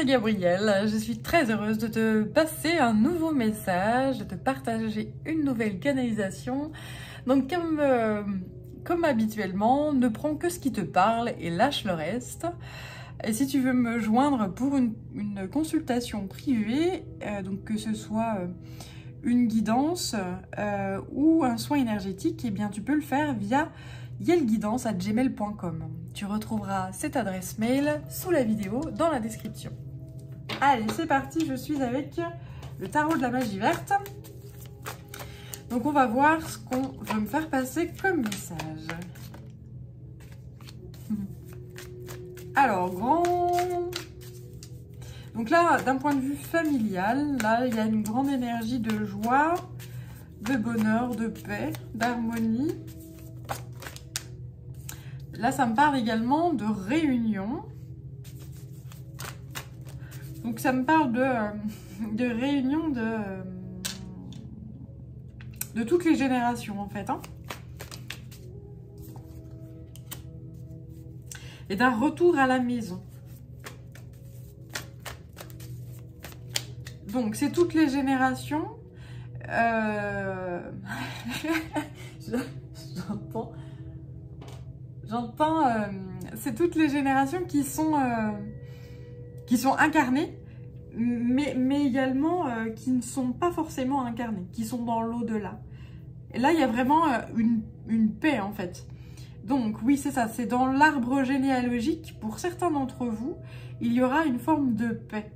c'est Gabrielle. Je suis très heureuse de te passer un nouveau message, de te partager une nouvelle canalisation. Donc comme habituellement, ne prends que ce qui te parle et lâche le reste. Et si tu veux me joindre pour une consultation privée, donc que ce soit une guidance ou un soin énergétique, eh bien tu peux le faire via yelguidance@gmail.com. Tu retrouveras cette adresse mail sous la vidéo dans la description. Allez, c'est parti, je suis avec le tarot de la magie verte. Donc on va voir ce qu'on veut me faire passer comme message. Alors, donc là, d'un point de vue familial, là, il y a une grande énergie de joie, de bonheur, de paix, d'harmonie. Là, ça me parle également de réunion. Donc, ça me parle de réunion de toutes les générations, en fait. Hein. Et d'un retour à la maison. Donc, c'est toutes les générations. J'entends, c'est toutes les générations qui sont incarnées, mais également qui ne sont pas forcément incarnées, qui sont dans l'au-delà. Et là, il y a vraiment une paix, en fait. Donc, oui, c'est ça, c'est dans l'arbre généalogique. Pour certains d'entre vous, il y aura une forme de paix.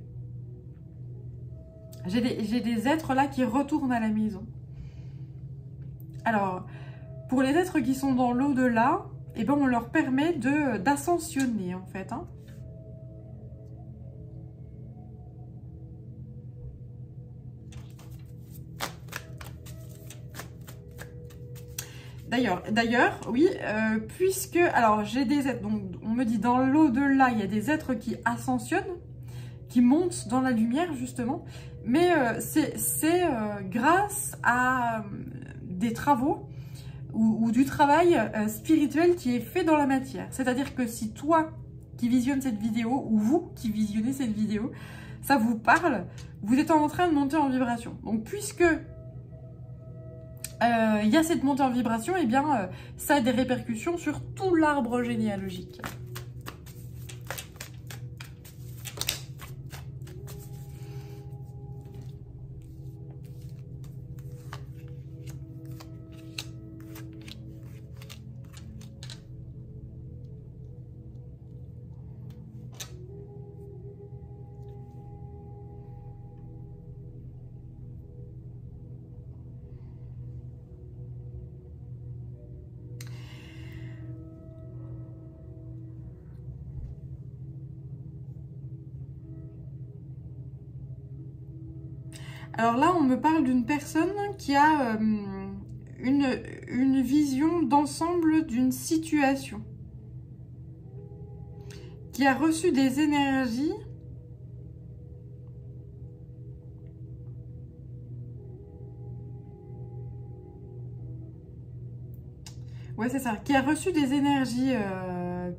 J'ai des êtres là qui retournent à la maison. Alors, pour les êtres qui sont dans l'au-delà, eh ben, on leur permet d'ascensionner, en fait. Hein. D'ailleurs, oui, puisque... Alors, j'ai des êtres... Donc, on me dit, dans l'au-delà, il y a des êtres qui ascensionnent, qui montent dans la lumière, justement. Mais c'est grâce à des travaux ou du travail spirituel qui est fait dans la matière. C'est-à-dire que si toi qui visionnes cette vidéo, ou vous qui visionnez cette vidéo, ça vous parle, vous êtes en train de monter en vibration. Donc, puisque il y a cette montée en vibration, eh bien, ça a des répercussions sur tout l'arbre généalogique. Alors là, on me parle d'une personne qui a une vision d'ensemble d'une situation, qui a reçu des énergies ouais, c'est ça, qui a reçu des énergies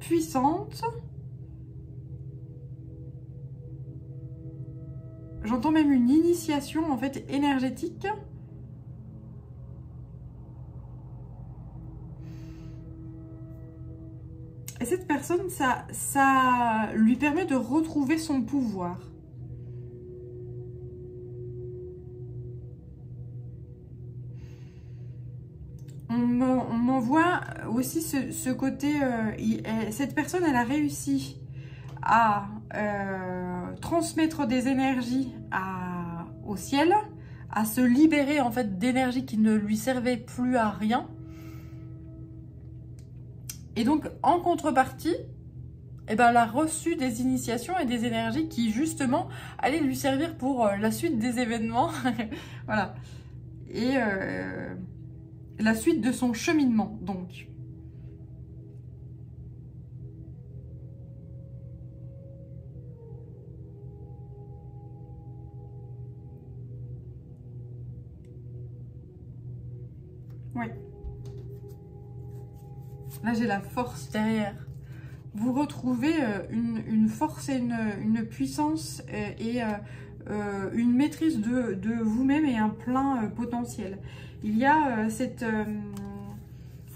puissantes. J'entends même une initiation, en fait, énergétique. Et cette personne, ça lui permet de retrouver son pouvoir. On m'envoie aussi ce côté... cette personne, elle a réussi à transmettre des énergies au ciel, à se libérer en fait d'énergie qui ne lui servait plus à rien. Et donc en contrepartie, eh ben, elle a reçu des initiations et des énergies qui justement allaient lui servir pour la suite des événements. Voilà. Et la suite de son cheminement, donc. Oui. Là, j'ai la force derrière. vous retrouvez une force et une puissance et une maîtrise de vous-même et un plein potentiel. Il y a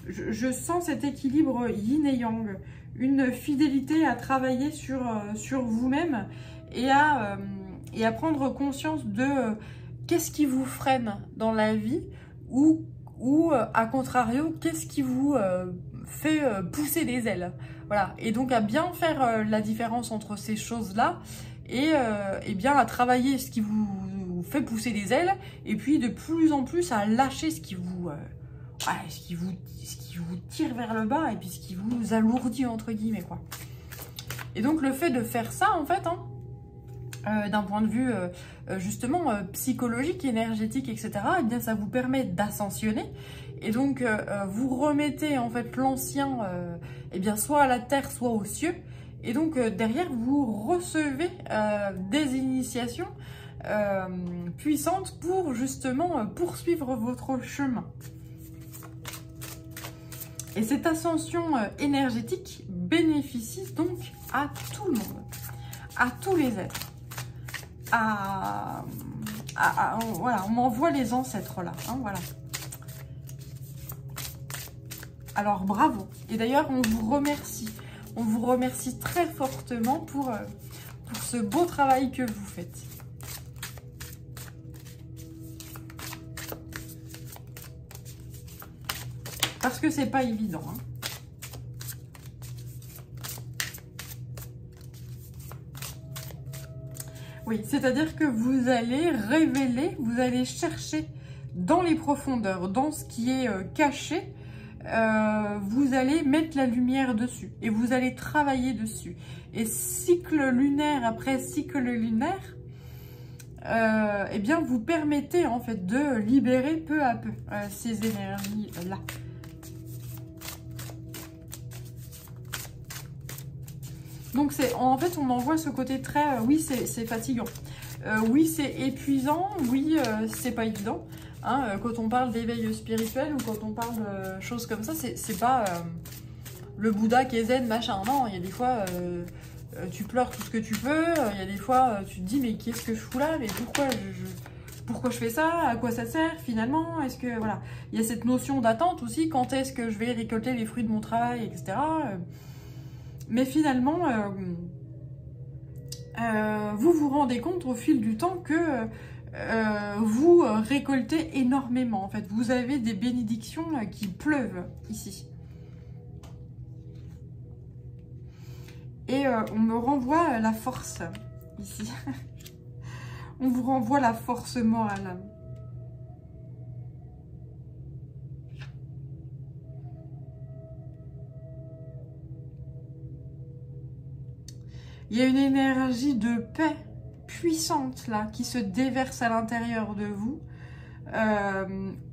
je sens cet équilibre yin et yang, une fidélité à travailler sur vous-même et à prendre conscience de qu'est-ce qui vous freine dans la vie ou à contrario, qu'est-ce qui vous fait pousser des ailes. Voilà, et donc à bien faire la différence entre ces choses-là et bien à travailler ce qui vous fait pousser des ailes et puis de plus en plus à lâcher ce qui vous tire vers le bas et puis ce qui vous alourdit entre guillemets quoi. Et donc le fait de faire ça en fait, d'un point de vue justement psychologique, énergétique, etc., eh bien ça vous permet d'ascensionner et donc vous remettez en fait l'ancien eh bien soit à la terre, soit aux cieux et donc derrière vous recevez des initiations puissantes pour justement poursuivre votre chemin. Et cette ascension énergétique bénéficie donc à tout le monde, à tous les êtres. Voilà, on m'envoie les ancêtres là, voilà. Alors bravo. Et d'ailleurs, on vous remercie très fortement pour ce beau travail que vous faites. Parce que c'est pas évident. Oui, c'est-à-dire que vous allez révéler, vous allez chercher dans les profondeurs, dans ce qui est caché, vous allez mettre la lumière dessus et vous allez travailler dessus. Et cycle lunaire après cycle lunaire, eh bien vous permettez en fait de libérer peu à peu ces énergies-là. Donc en fait on en voit ce côté très, oui c'est fatigant, oui c'est épuisant, oui c'est pas évident. Quand on parle d'éveil spirituel ou quand on parle de choses comme ça, c'est pas le Bouddha qui est zen, machin. Non, il y a des fois tu pleures tout ce que tu peux, il y a des fois tu te dis mais qu'est-ce que je fous là, mais pourquoi je fais ça, à quoi ça sert finalement, est-ce que voilà, il y a cette notion d'attente aussi, quand est-ce que je vais récolter les fruits de mon travail, etc. Mais finalement, vous vous rendez compte au fil du temps que vous récoltez énormément. En fait, vous avez des bénédictions qui pleuvent ici. Et on me renvoie la force ici. On vous renvoie la force morale. Il y a une énergie de paix puissante là qui se déverse à l'intérieur de vous.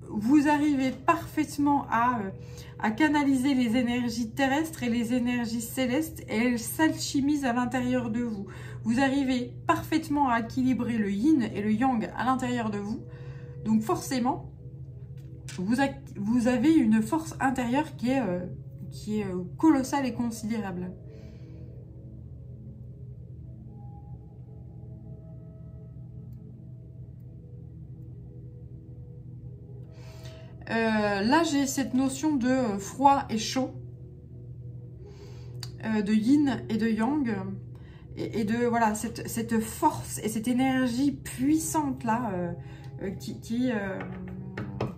Vous arrivez parfaitement à canaliser les énergies terrestres et les énergies célestes et elles s'alchimisent à l'intérieur de vous. Vous arrivez parfaitement à équilibrer le yin et le yang à l'intérieur de vous. Donc forcément, vous avez une force intérieure qui est colossale et considérable. Là, j'ai cette notion de froid et chaud, de yin et de yang, et de voilà cette force et cette énergie puissante là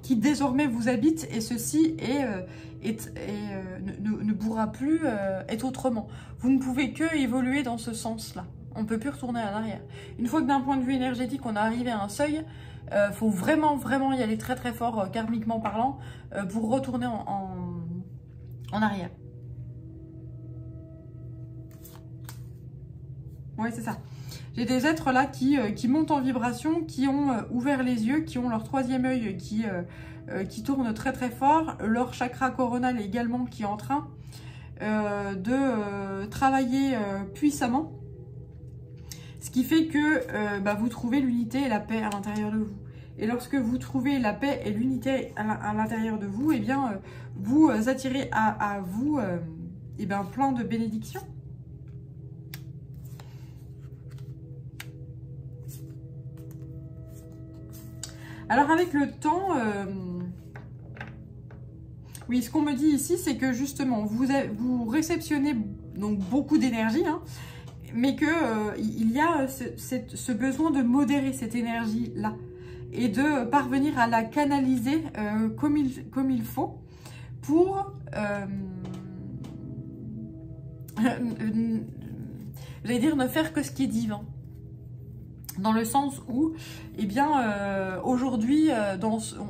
qui désormais vous habite, et ceci ne pourra plus être autrement. Vous ne pouvez que évoluer dans ce sens-là. On ne peut plus retourner en arrière. Une fois que d'un point de vue énergétique, on est arrivé à un seuil, faut vraiment y aller très très fort, karmiquement parlant, pour retourner en arrière. Ouais, c'est ça. J'ai des êtres là qui montent en vibration, qui ont ouvert les yeux, qui ont leur troisième œil qui tourne très très fort, leur chakra coronal également qui est en train de travailler puissamment. Ce qui fait que vous trouvez l'unité et la paix à l'intérieur de vous. Et lorsque vous trouvez la paix et l'unité à l'intérieur de vous, eh bien, vous attirez à vous et ben, plein de bénédictions. Alors avec le temps, oui, ce qu'on me dit ici, c'est que justement, vous réceptionnez donc beaucoup d'énergie, hein, mais que il y a ce besoin de modérer cette énergie-là et de parvenir à la canaliser comme il faut pour, j'allais dire, ne faire que ce qui est divin. Dans le sens où, eh bien, aujourd'hui,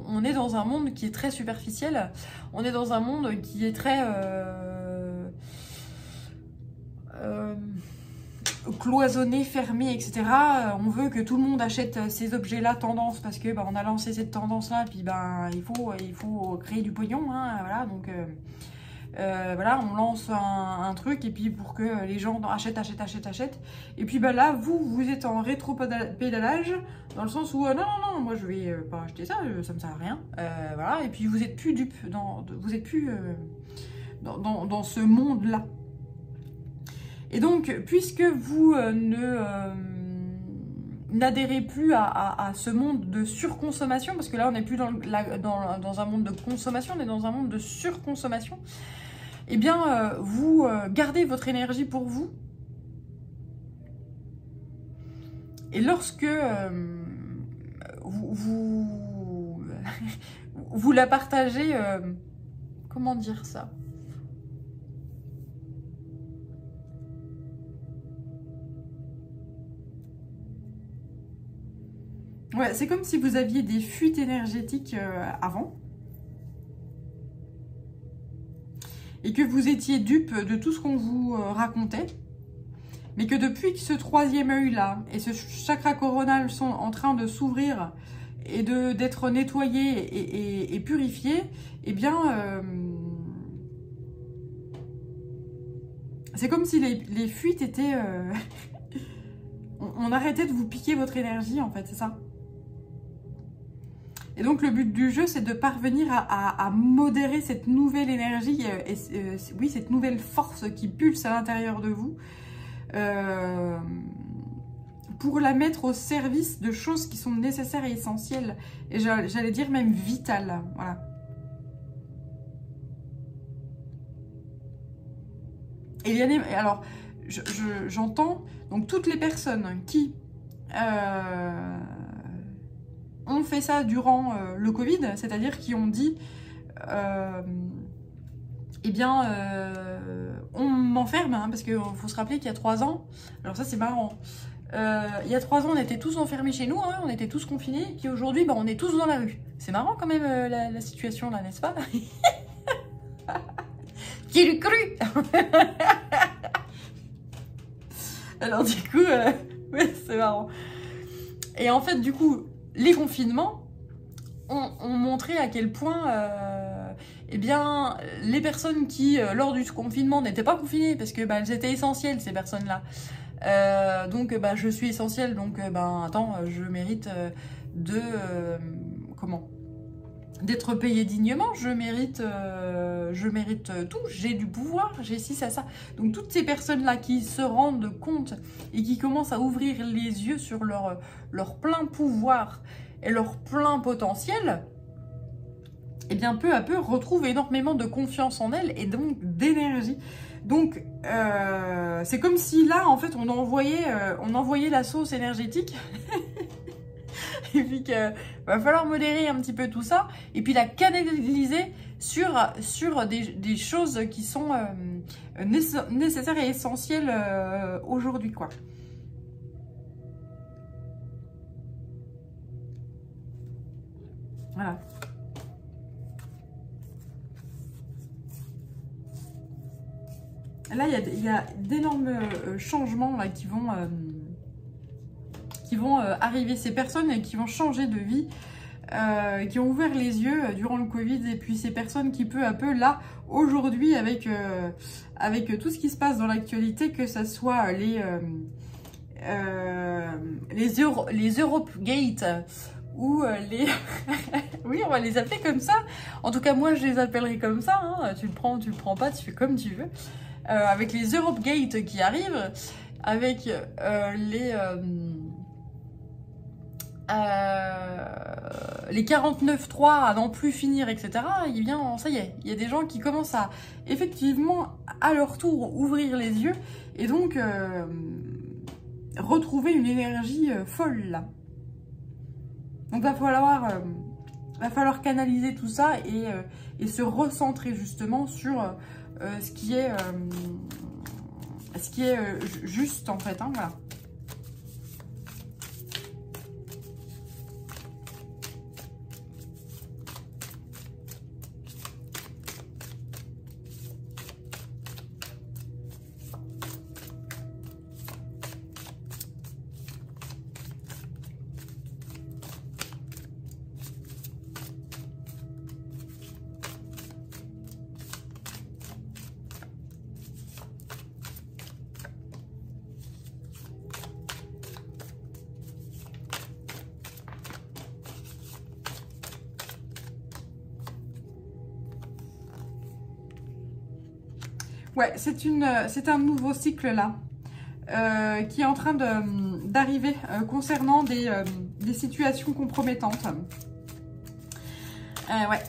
on est dans un monde qui est très superficiel. On est dans un monde qui est très cloisonné, fermé, etc. On veut que tout le monde achète ces objets-là tendance parce que on a lancé cette tendance-là, puis il faut créer du pognon, hein, voilà. Donc voilà, on lance un truc et puis pour que les gens achètent. Et puis là, vous êtes en rétro-pédalage dans le sens où non, moi je vais pas acheter ça, ça me sert à rien. Voilà, et puis vous êtes plus dupe, vous êtes plus dans ce monde-là. Et donc, puisque vous n'adhérez plus à ce monde de surconsommation, parce que là on n'est plus dans un monde de consommation, on est dans un monde de surconsommation, eh bien vous gardez votre énergie pour vous. Et lorsque vous la partagez, comment dire ça ? Ouais, c'est comme si vous aviez des fuites énergétiques avant. Et que vous étiez dupe de tout ce qu'on vous racontait. Mais que depuis que ce troisième œil-là et ce chakra coronal sont en train de s'ouvrir et d'être nettoyés et purifiés, eh bien, c'est comme si les fuites étaient... on arrêtait de vous piquer votre énergie, en fait, c'est ça. Et donc le but du jeu, c'est de parvenir à modérer cette nouvelle énergie, oui, cette nouvelle force qui pulse à l'intérieur de vous, pour la mettre au service de choses qui sont nécessaires et essentielles, et j'allais dire même vitales, voilà. Et alors, j'entends donc toutes les personnes qui ont fait ça durant le Covid, c'est-à-dire qui ont dit eh bien, on m'enferme, hein, parce qu'il faut se rappeler qu'il y a 3 ans, alors ça c'est marrant, il y a 3 ans on était tous enfermés chez nous, hein, on était tous confinés, puis aujourd'hui on est tous dans la rue. C'est marrant quand même la situation là, n'est-ce pas? Qui l'eût cru? Alors du coup, ouais, c'est marrant. Et en fait, du coup, les confinements ont montré à quel point, eh bien, les personnes qui, lors du confinement, n'étaient pas confinées, parce que elles étaient essentielles, ces personnes-là. Donc, je suis essentielle, donc, attends, je mérite d'être payée dignement, je mériite tout, j'ai du pouvoir, j'ai ci, ça. Donc toutes ces personnes-là qui se rendent compte et qui commencent à ouvrir les yeux sur leur plein pouvoir et leur plein potentiel, eh bien peu à peu retrouvent énormément de confiance en elles et donc d'énergie. Donc c'est comme si là, en fait, on envoyait la sauce énergétique. Et puis qu'il va falloir modérer un petit peu tout ça, et puis la canaliser sur des choses qui sont nécessaires et essentielles aujourd'hui, quoi. Voilà. Là, il y a d'énormes changements là, qui vont arriver, ces personnes qui vont changer de vie, qui ont ouvert les yeux durant le Covid, et puis ces personnes qui peu à peu, là, aujourd'hui, avec tout ce qui se passe dans l'actualité, que ce soit les Europe Gate, ou les... oui, on va les appeler comme ça. En tout cas, moi, je les appellerai comme ça, hein. Tu le prends pas, tu fais comme tu veux. avec les Europe Gate qui arrivent, avec les 49.3 à n'en plus finir, etc. Eh bien, ça y est, il y a des gens qui commencent à, effectivement, à leur tour, ouvrir les yeux, et donc retrouver une énergie folle, là. Donc, va falloir canaliser tout ça et se recentrer, justement, sur ce qui est juste, en fait, hein, voilà. Ouais, c'est un nouveau cycle là, qui est en train d'arriver concernant des situations compromettantes. Ouais.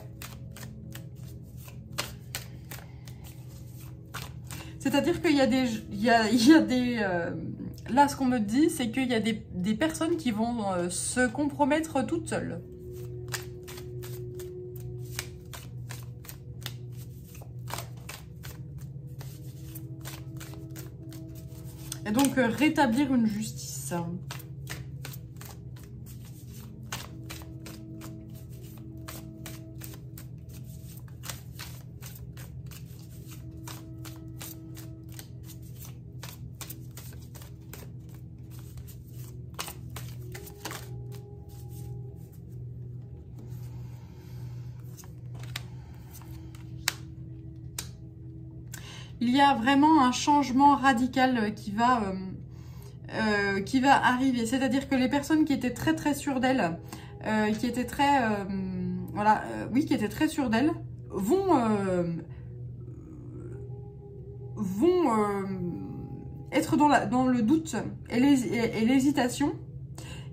C'est-à-dire qu'il y a des... là, ce qu'on me dit, c'est qu'il y a des personnes qui vont se compromettre toutes seules. Et donc, rétablir une justice. Il y a vraiment un changement radical qui va arriver. C'est-à-dire que les personnes qui étaient très très sûres d'elles, qui étaient très qui étaient très sûres d'elles, vont être dans le doute et l'hésitation.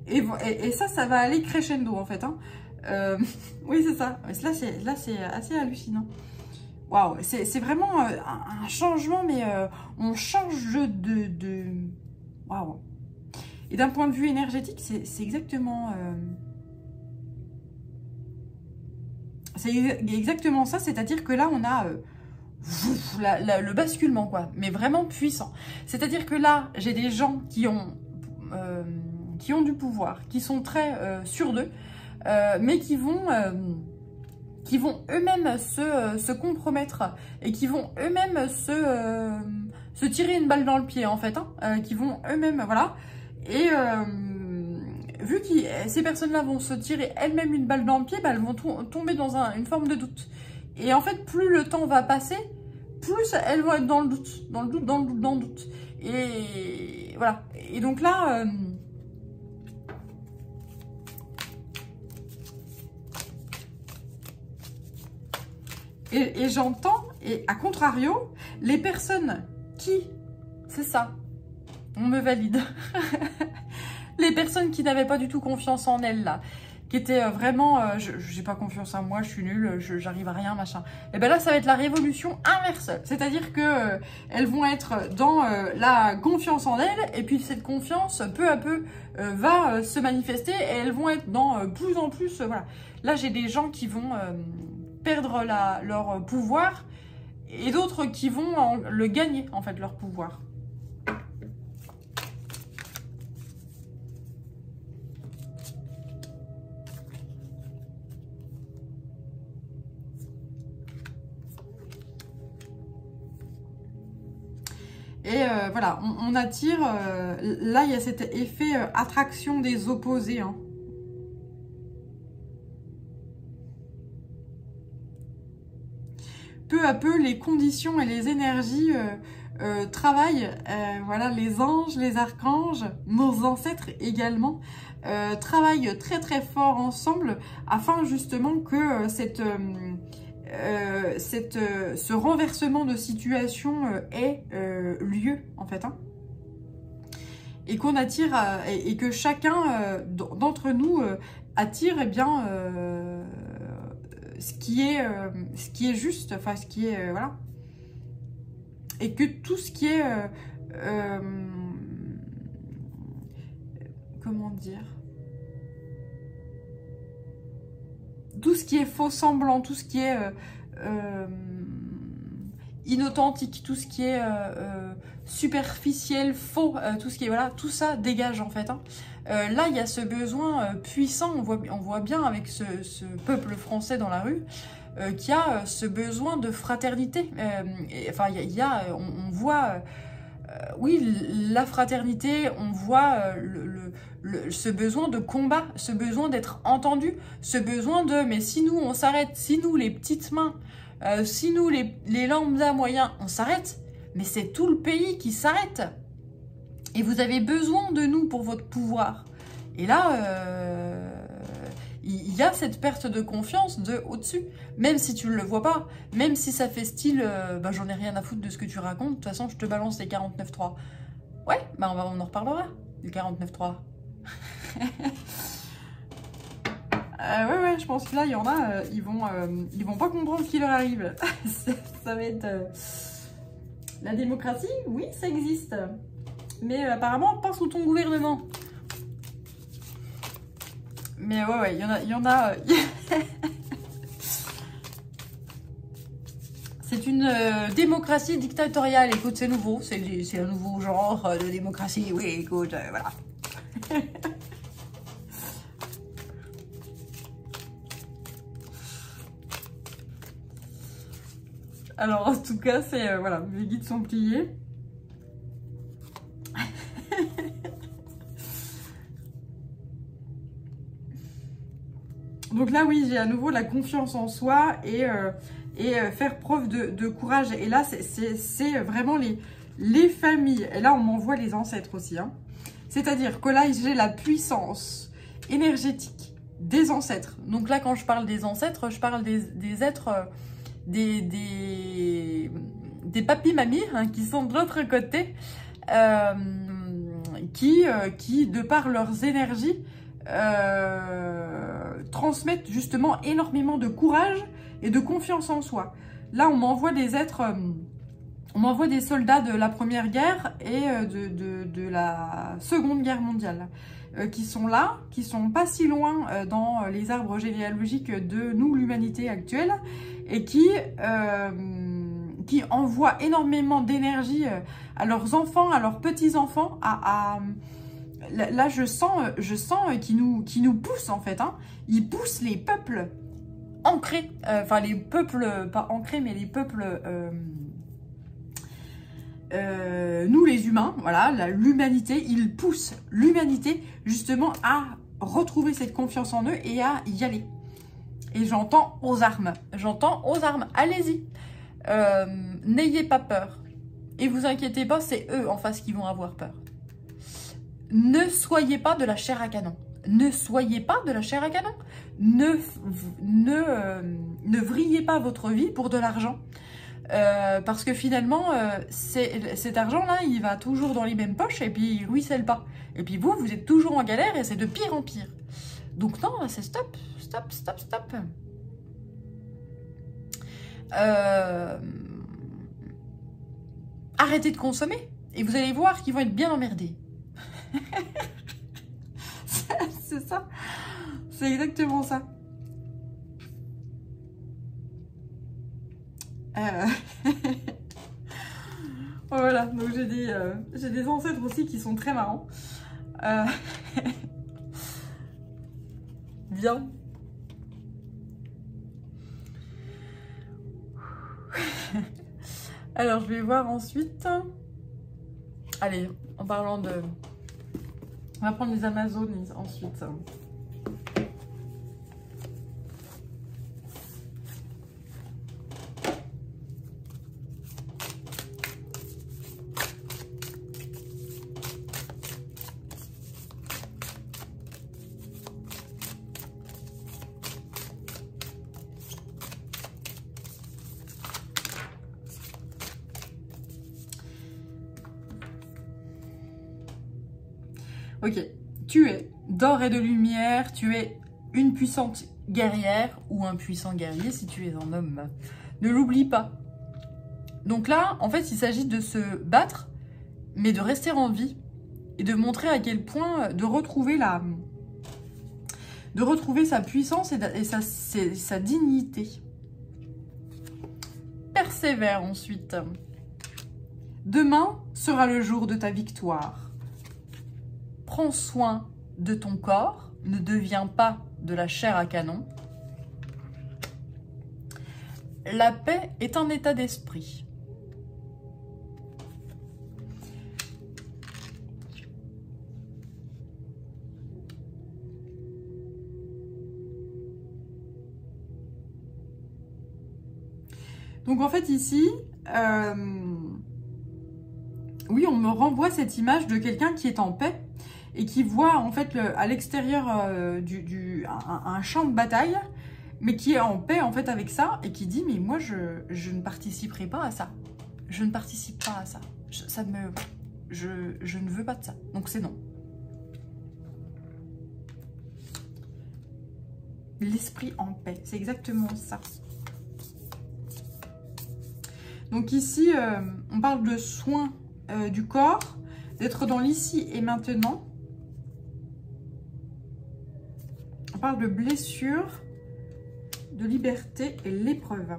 Et ça va aller crescendo en fait. Hein. Oui, c'est ça. Là, c'est assez hallucinant. Waouh, c'est vraiment un changement, mais on change de... Waouh. Et d'un point de vue énergétique, c'est exactement... c'est exactement ça, c'est-à-dire que là, on a le basculement, quoi, mais vraiment puissant. C'est-à-dire que là, j'ai des gens qui ont du pouvoir, qui sont très sûrs d'eux, mais qui vont eux-mêmes se compromettre et qui vont eux-mêmes se tirer une balle dans le pied, en fait, hein, qui vont eux-mêmes, voilà. Et vu que ces personnes-là vont se tirer elles-mêmes une balle dans le pied, bah, elles vont tomber dans une forme de doute. Et en fait, plus le temps va passer, plus elles vont être dans le doute. Et voilà. Et donc là... Et j'entends, et à contrario, les personnes qui, c'est ça, on me valide, les personnes qui n'avaient pas du tout confiance en elles, là, qui étaient vraiment, j'ai pas confiance en moi, je suis nulle, j'arrive à rien, machin. Et ben là, ça va être la révolution inverse. C'est-à-dire que elles vont être dans la confiance en elles, et puis cette confiance, peu à peu, va se manifester, et elles vont être dans plus en plus, voilà. Là, j'ai des gens qui vont... perdre leur pouvoir et d'autres qui vont le gagner, en fait, leur pouvoir. Et voilà, on attire, là il y a cet effet attraction des opposés, hein. Peu à peu, les conditions et les énergies travaillent. Voilà, les anges, les archanges, nos ancêtres également, travaillent très très fort ensemble afin justement que ce renversement de situation ait lieu, en fait. Hein. Et qu'on attire, et que chacun d'entre nous attire, eh bien, ce qui est juste, enfin, ce qui est, voilà. Et que tout ce qui est, comment dire, tout ce qui est faux semblant, tout ce qui est inauthentique, tout ce qui est superficiel, faux, tout ce qui est, voilà, tout ça dégage en fait. Hein. Là, il y a ce besoin puissant, on voit bien avec ce peuple français dans la rue, qui a ce besoin de fraternité. Enfin, on voit, oui, la fraternité, on voit ce besoin de combat, ce besoin d'être entendu, ce besoin de, mais si nous on s'arrête, si nous les petites mains, si nous les lambda moyens, on s'arrête, mais c'est tout le pays qui s'arrête. Et vous avez besoin de nous pour votre pouvoir. Et là, il y a cette perte de confiance de au-dessus. Même si tu ne le vois pas, même si ça fait style, bah, j'en ai rien à foutre de ce que tu racontes, de toute façon, je te balance les 49.3. Ouais, bah on en reparlera, du 49.3. Ouais, je pense que là, il y en a, ils vont pas comprendre ce qui leur arrive. Ça va être... La démocratie, oui, ça existe. Mais apparemment, pas sous ton gouvernement. Mais ouais, il y en a... C'est une démocratie dictatoriale. Écoute, c'est nouveau. C'est un nouveau genre de démocratie. Oui, écoute, voilà. Alors, en tout cas, c'est... voilà, mes guides sont pliés. Donc là, oui, j'ai à nouveau la confiance en soi et faire preuve de courage. Et là, c'est vraiment les familles. Et là, on m'envoie les ancêtres aussi. Hein. C'est-à-dire que là, j'ai la puissance énergétique des ancêtres. Donc là, quand je parle des ancêtres, je parle des êtres... des papis-mamies hein, qui sont de l'autre côté, qui, de par leurs énergies, transmettent justement énormément de courage et de confiance en soi. Là, on m'envoie des êtres, on m'envoie des soldats de la Première Guerre et de la Seconde Guerre mondiale, qui sont là, qui sont pas si loin dans les arbres généalogiques de nous, l'humanité actuelle, et qui envoient énormément d'énergie à leurs enfants, à leurs petits-enfants, là, je sens qu'ils nous poussent, en fait. Hein. Ils poussent les peuples ancrés, enfin, les peuples, pas ancrés, mais les peuples, nous, les humains, voilà, l'humanité, ils poussent l'humanité, justement, à retrouver cette confiance en eux et à y aller. Et j'entends aux armes, allez-y, n'ayez pas peur. Et vous inquiétez pas, c'est eux en face qui vont avoir peur. Ne soyez pas de la chair à canon. Ne soyez pas de la chair à canon. Ne vrillez pas votre vie pour de l'argent. Parce que finalement, cet argent-là, il va toujours dans les mêmes poches et puis il ruisselle pas. Et puis vous êtes toujours en galère et c'est de pire en pire. Donc non, c'est stop, stop, stop, stop. Arrêtez de consommer et vous allez voir qu'ils vont être bien emmerdés. C'est ça, c'est exactement ça. Voilà, donc j'ai des ancêtres aussi qui sont très marrants. Bien. Alors, je vais voir ensuite. Allez, en parlant de... On va prendre les Amazones ensuite. Ok, tu es d'or et de lumière, tu es une puissante guerrière ou un puissant guerrier si tu es un homme. Ne l'oublie pas. Donc là, en fait, il s'agit de se battre, mais de rester en vie et de montrer à quel point, de retrouver sa puissance et sa dignité. Persévère ensuite. Demain sera le jour de ta victoire. Prends soin de ton corps, ne deviens pas de la chair à canon. La paix est un état d'esprit. Donc en fait ici, oui, on me renvoie cette image de quelqu'un qui est en paix et qui voit en fait à l'extérieur un champ de bataille, mais qui est en paix en fait avec ça et qui dit mais moi je ne participerai pas à ça. Je ne participe pas à ça. Je ne veux pas de ça. Donc c'est non. L'esprit en paix, c'est exactement ça. Donc ici, on parle de soins du corps, d'être dans l'ici et maintenant. On parle de blessures, de liberté et l'épreuve.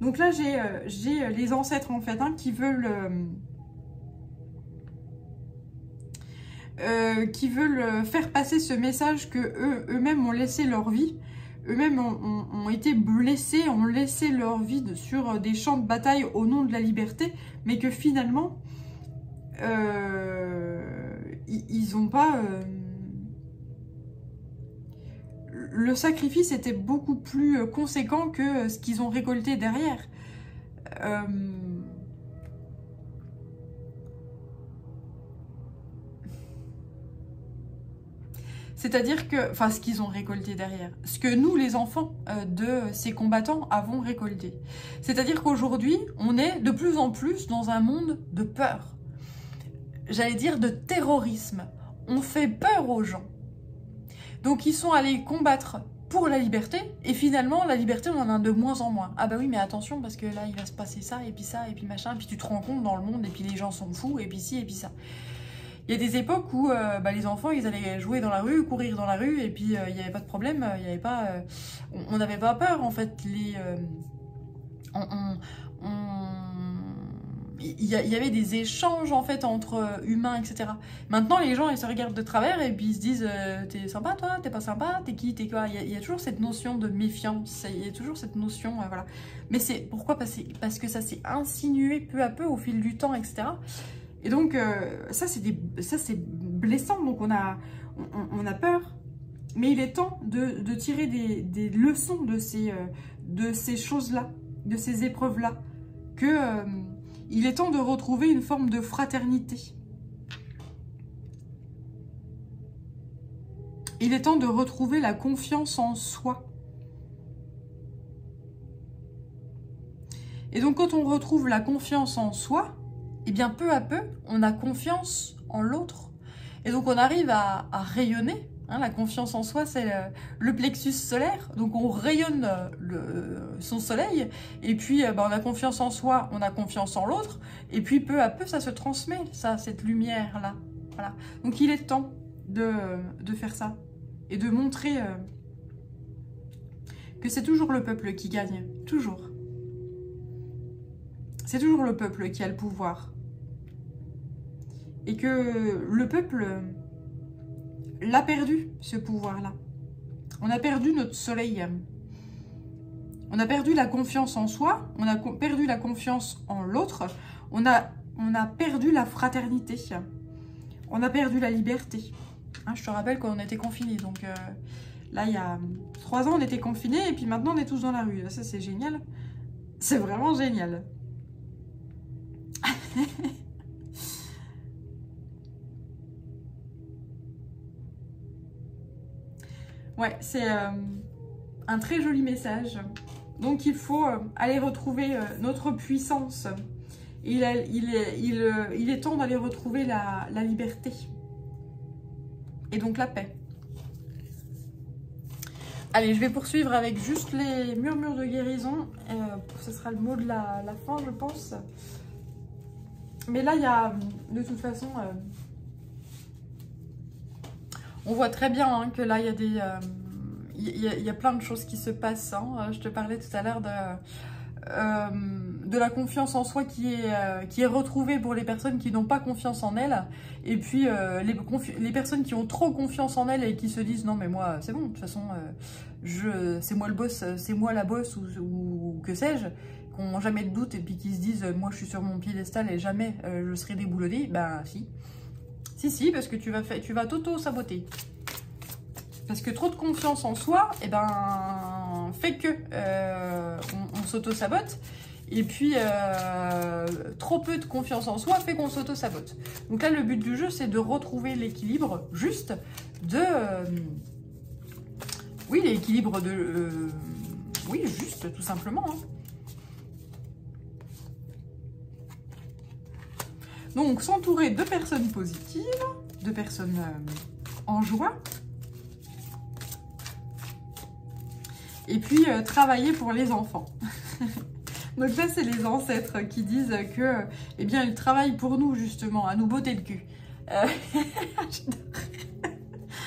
Donc là, j'ai les ancêtres en fait hein, qui veulent faire passer ce message que eux-mêmes ont laissé leur vie. Eux-mêmes ont été blessés, ont laissé leur vie sur des champs de bataille au nom de la liberté, mais que finalement, ils n'ont pas... le sacrifice était beaucoup plus conséquent que ce qu'ils ont récolté derrière. C'est-à-dire que, enfin, ce qu'ils ont récolté derrière, ce que nous, les enfants de ces combattants, avons récolté. C'est-à-dire qu'aujourd'hui, on est de plus en plus dans un monde de peur. J'allais dire de terrorisme. On fait peur aux gens. Donc, ils sont allés combattre pour la liberté, et finalement, la liberté, on en a de moins en moins. Ah bah oui, mais attention, parce que là, il va se passer ça, et puis machin, et puis tu te rends compte dans le monde, et puis les gens sont fous, et puis ci, et puis ça. Il y a des époques où les enfants, ils allaient jouer dans la rue, courir dans la rue, et puis il n'y avait pas de problème, il y avait pas, on n'avait pas peur, en fait. Il y avait des échanges, en fait, entre humains, etc. Maintenant, les gens, ils se regardent de travers, et puis ils se disent t'es sympa, toi? T'es pas sympa? T'es qui? T'es quoi? Il y a toujours cette notion de méfiance, il y a toujours cette notion, voilà. Mais c'est pourquoi? Parce que ça s'est insinué peu à peu au fil du temps, etc. Et donc, ça c'est blessant, donc on a peur. Mais il est temps de tirer des leçons de ces choses-là, de ces épreuves-là. Il est temps de retrouver une forme de fraternité. Il est temps de retrouver la confiance en soi. Et donc, quand on retrouve la confiance en soi, et bien peu à peu, on a confiance en l'autre. Et donc on arrive à rayonner. Hein, la confiance en soi, c'est le plexus solaire. Donc on rayonne son soleil. Et puis on a confiance en soi, on a confiance en l'autre. Et puis peu à peu, ça se transmet, cette lumière-là. Voilà. Donc il est temps de faire ça. Et de montrer que c'est toujours le peuple qui gagne. Toujours. C'est toujours le peuple qui a le pouvoir. Et que le peuple l'a perdu, ce pouvoir-là. On a perdu notre soleil. On a perdu la confiance en soi. On a perdu la confiance en l'autre. On a perdu la fraternité. On a perdu la liberté. Hein, je te rappelle qu'on était confinés. Donc là, il y a 3 ans, on était confinés. Et puis maintenant, on est tous dans la rue. Ça, c'est génial. C'est vraiment génial. Ouais, c'est un très joli message. Donc il faut aller retrouver notre puissance. Il est temps d'aller retrouver la liberté. et donc la paix. Allez, je vais poursuivre avec juste les murmures de guérison. Ce sera le mot de la fin, je pense. Mais là, il y a, de toute façon, on voit très bien hein, que là, il y a des... il y a plein de choses qui se passent. Hein. Je te parlais tout à l'heure de la confiance en soi qui est retrouvée pour les personnes qui n'ont pas confiance en elles. Et puis, les personnes qui ont trop confiance en elles et qui se disent « Non, mais moi, c'est bon, de toute façon, c'est moi le boss, c'est moi la boss ou que sais-je » qui n'ont jamais de doute et puis qui se disent « Moi, je suis sur mon piédestal et jamais je serai déboulonnée. » Ben, si. Si, parce que tu vas t'auto-saboter. Parce que trop de confiance en soi, eh ben, fait que on s'auto-sabote. Et puis, trop peu de confiance en soi fait qu'on s'auto-sabote. Donc là, le but du jeu, c'est de retrouver l'équilibre juste de... oui, l'équilibre de... oui, juste, tout simplement. Hein. Donc, s'entourer de personnes positives, de personnes en joie. Et puis, travailler pour les enfants. Donc là, c'est les ancêtres qui disent que, eh bien, ils travaillent pour nous, justement, à nous botter le cul.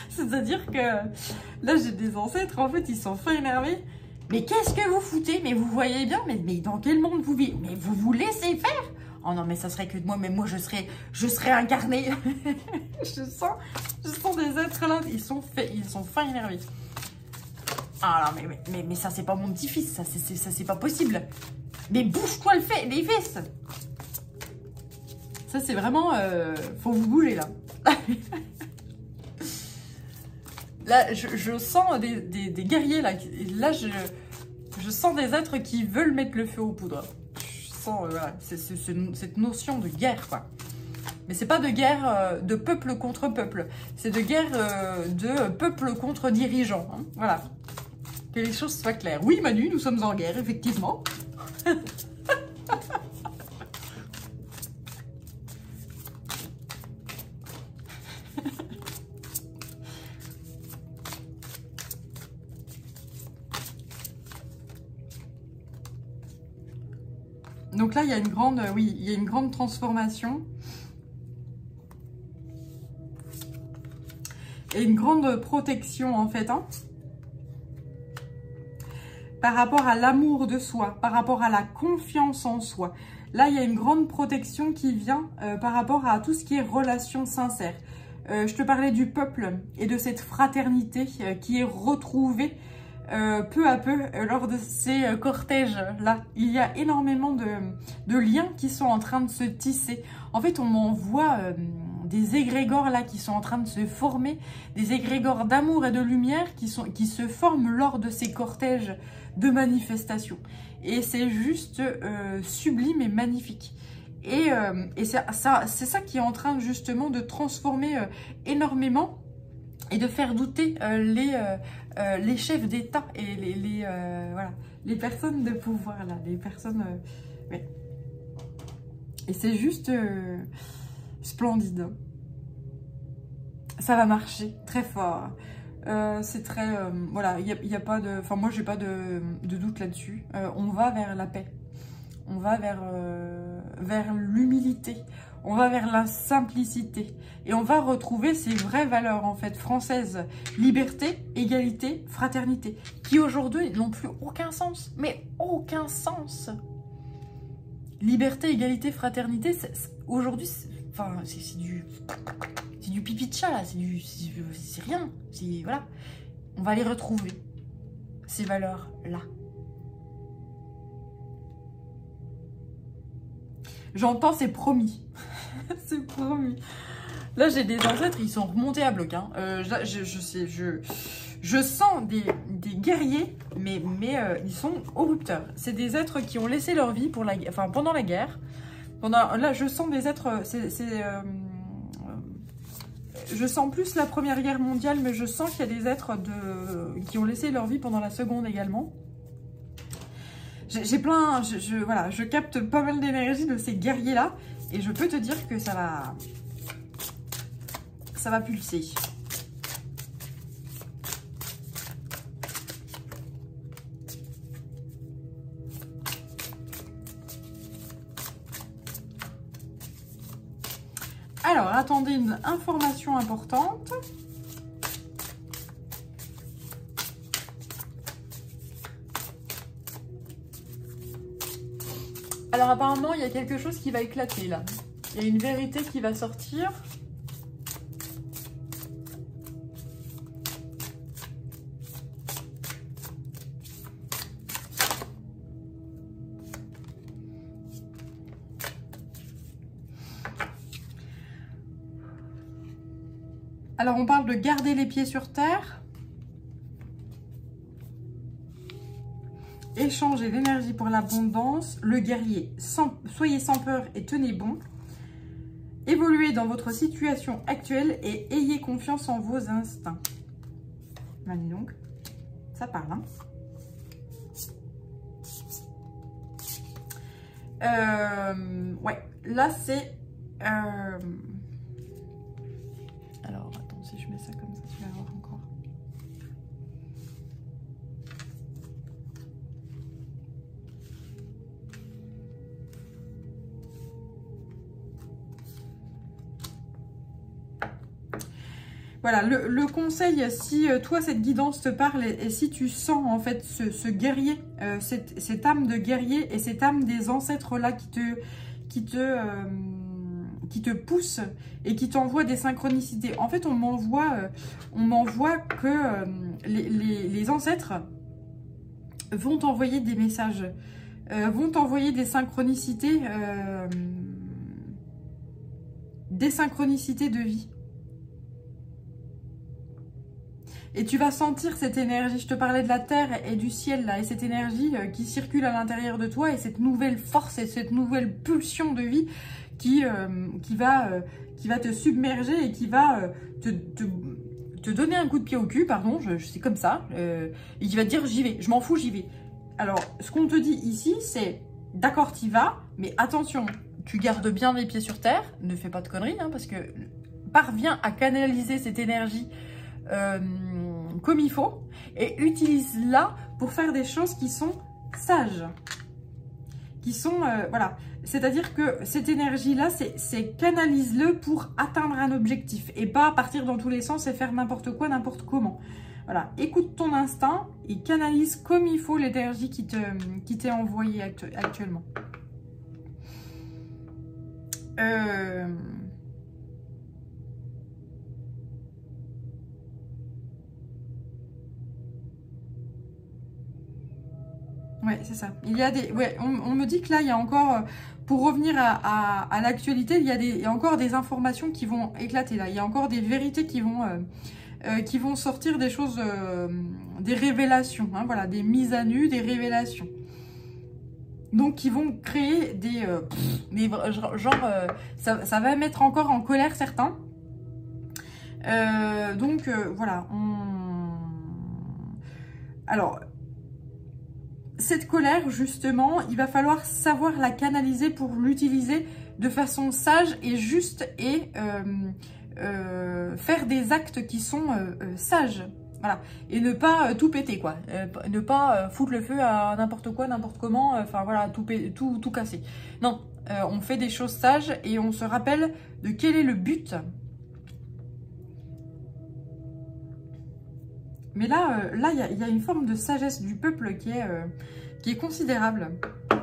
C'est-à-dire que, là, j'ai des ancêtres, en fait, ils sont fin énervés. Mais qu'est-ce que vous foutez? Mais vous voyez bien, mais dans quel monde vous vivez? Mais vous vous laissez faire? Oh non, mais ça serait que de moi, mais moi, je serais incarnée. je sens des êtres là, ils sont fin énervés. Ah non, mais ça, c'est pas mon petit-fils, ça, c'est pas possible. Mais bouge-toi les fesses. Ça, c'est vraiment... faut vous bouger, là. Là, je sens des guerriers, là. Là, je sens des êtres qui veulent mettre le feu aux poudres. Je sens, voilà, cette notion de guerre, quoi. Mais c'est pas de guerre de peuple contre peuple. C'est de guerre de peuple contre dirigeant. Hein. Voilà. Que les choses soient claires. Oui, Manu, nous sommes en guerre, effectivement. Donc là, il y a une grande, oui, il y a une grande transformation. Et une grande protection, en fait, hein. Par rapport à l'amour de soi, par rapport à la confiance en soi. Là, il y a une grande protection qui vient par rapport à tout ce qui est relations sincères. Je te parlais du peuple et de cette fraternité qui est retrouvée peu à peu lors de ces cortèges-là. Il y a énormément de liens qui sont en train de se tisser. En fait, on en voit des égrégores là qui sont en train de se former, des égrégores d'amour et de lumière qui se forment lors de ces cortèges de manifestations. Et c'est juste sublime et magnifique. Et c'est ça qui est en train justement de transformer énormément et de faire douter les chefs d'État et voilà, les personnes de pouvoir, là, les personnes... ouais. Et c'est juste splendide. Ça va marcher très fort. C'est très... voilà, il y a pas de... Enfin, moi, j'ai pas de doute là-dessus. On va vers la paix. On va vers l'humilité. On va vers la simplicité. Et on va retrouver ces vraies valeurs, en fait, françaises. Liberté, égalité, fraternité. Qui, aujourd'hui, n'ont plus aucun sens. Mais aucun sens. Liberté, égalité, fraternité, aujourd'hui, enfin, c'est du pipi de chat, là. C'est rien. Voilà. On va les retrouver, ces valeurs-là. J'entends, c'est promis. C'est promis. Là, j'ai des ancêtres, ils sont remontés à bloc. Hein. Je sens des guerriers, mais ils sont au rupteur. C'est des êtres qui ont laissé leur vie pour pendant la guerre. Là, je sens des êtres... je sens plus la Première Guerre mondiale, mais je sens qu'il y a des êtres qui ont laissé leur vie pendant la Seconde également. J'ai plein... voilà, je capte pas mal d'énergie de ces guerriers-là. Et je peux te dire que ça va pulser. Alors, attendez une information importante. Alors, apparemment, il y a quelque chose qui va éclater, là. Il y a une vérité qui va sortir. Alors, on parle de garder les pieds sur terre. Échanger l'énergie pour l'abondance. Le guerrier, soyez sans peur et tenez bon. Évoluez dans votre situation actuelle et ayez confiance en vos instincts. Ben, dis donc, ça parle, hein. Ouais, là c'est... Alors, attends, si je mets ça comme ça, tu vas voir encore. Voilà, le conseil, si toi, cette guidance te parle et si tu sens en fait ce guerrier, cette âme de guerrier et cette âme des ancêtres-là qui te pousse et qui t'envoie des synchronicités. En fait, on m'envoie que les ancêtres vont t'envoyer des messages, vont t'envoyer des synchronicités de vie. Et tu vas sentir cette énergie, je te parlais de la terre et du ciel là, et cette énergie qui circule à l'intérieur de toi et cette nouvelle force et cette nouvelle pulsion de vie qui va te submerger et qui va te donner un coup de pied au cul, pardon, c'est comme ça, et qui va te dire j'y vais, je m'en fous, j'y vais. Alors, ce qu'on te dit ici, c'est d'accord, t'y vas, mais attention, tu gardes bien les pieds sur terre, ne fais pas de conneries, hein, parce que parviens à canaliser cette énergie comme il faut et utilise-la pour faire des choses qui sont sages, qui sont voilà, c'est-à-dire que cette énergie là c'est canalise-le pour atteindre un objectif et pas partir dans tous les sens et faire n'importe quoi n'importe comment. Voilà, écoute ton instinct et canalise comme il faut l'énergie qui t'est envoyée actuellement. Ouais, c'est ça. Il y a des, ouais, on me dit que là, il y a encore, pour revenir à l'actualité, il y a encore des informations qui vont éclater là. Il y a encore des vérités qui vont sortir, des choses, des révélations, hein, voilà, des mises à nu, des révélations. Donc, qui vont créer des, ça va mettre encore en colère certains. Donc, voilà. Alors, cette colère, justement, il va falloir savoir la canaliser pour l'utiliser de façon sage et juste et faire des actes qui sont sages. Voilà. Et ne pas tout péter, quoi. Ne pas foutre le feu à n'importe quoi, n'importe comment. Enfin, voilà, tout casser. Non, on fait des choses sages et on se rappelle de quel est le but. Mais là, il y a une forme de sagesse du peuple qui est considérable.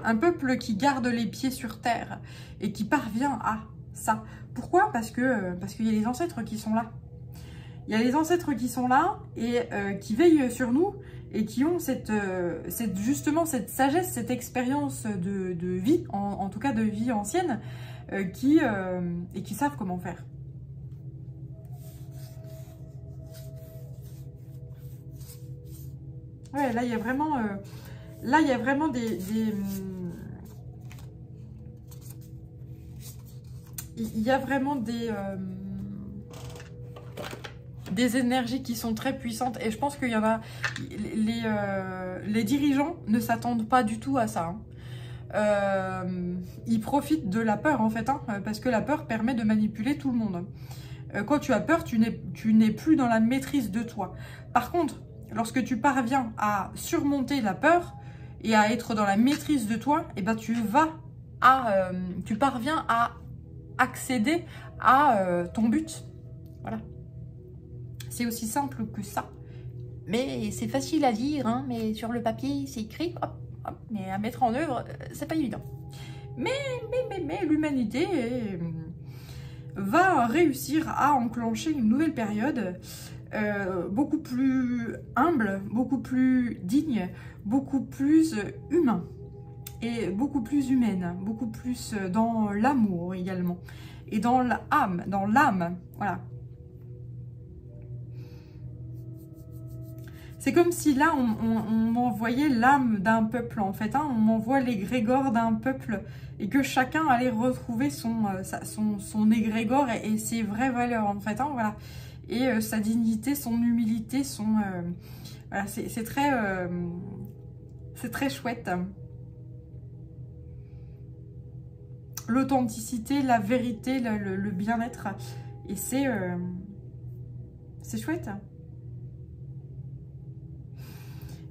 Un peuple qui garde les pieds sur terre et qui parvient à ça. Pourquoi? Parce qu'il y a les ancêtres qui sont là. Il y a les ancêtres qui sont là et qui veillent sur nous et qui ont justement cette sagesse, cette expérience de vie, en tout cas de vie ancienne, et qui savent comment faire. Ouais, là, il y a vraiment, des énergies qui sont très puissantes. Et je pense qu'il y en a, les dirigeants ne s'attendent pas du tout à ça. Hein. Ils profitent de la peur, en fait, hein, parce que la peur permet de manipuler tout le monde. Quand tu as peur, tu n'es plus dans la maîtrise de toi. Par contre, lorsque tu parviens à surmonter la peur et à être dans la maîtrise de toi, et ben tu parviens à accéder à ton but. Voilà. C'est aussi simple que ça. Mais c'est facile à dire, hein, mais sur le papier, c'est écrit, hop, hop, mais à mettre en œuvre, c'est pas évident. Mais l'humanité va réussir à enclencher une nouvelle période beaucoup plus humble, beaucoup plus digne, beaucoup plus humain et beaucoup plus humaine, beaucoup plus dans l'amour également et dans l'âme, voilà. C'est comme si là, on m'envoyait l'âme d'un peuple, en fait. Hein, on m'envoie l'égrégore d'un peuple et que chacun allait retrouver son égrégore et ses vraies valeurs, en fait. Hein, voilà. Et sa dignité, son humilité, voilà, c'est très chouette. L'authenticité, la vérité, le bien-être. Et c'est chouette.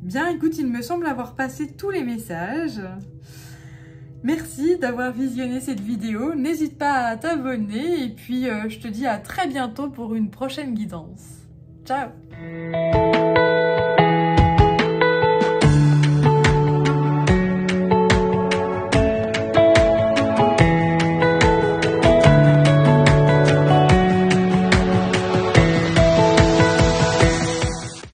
Bien, écoute, il me semble avoir passé tous les messages. Merci d'avoir visionné cette vidéo. N'hésite pas à t'abonner et puis je te dis à très bientôt pour une prochaine guidance. Ciao!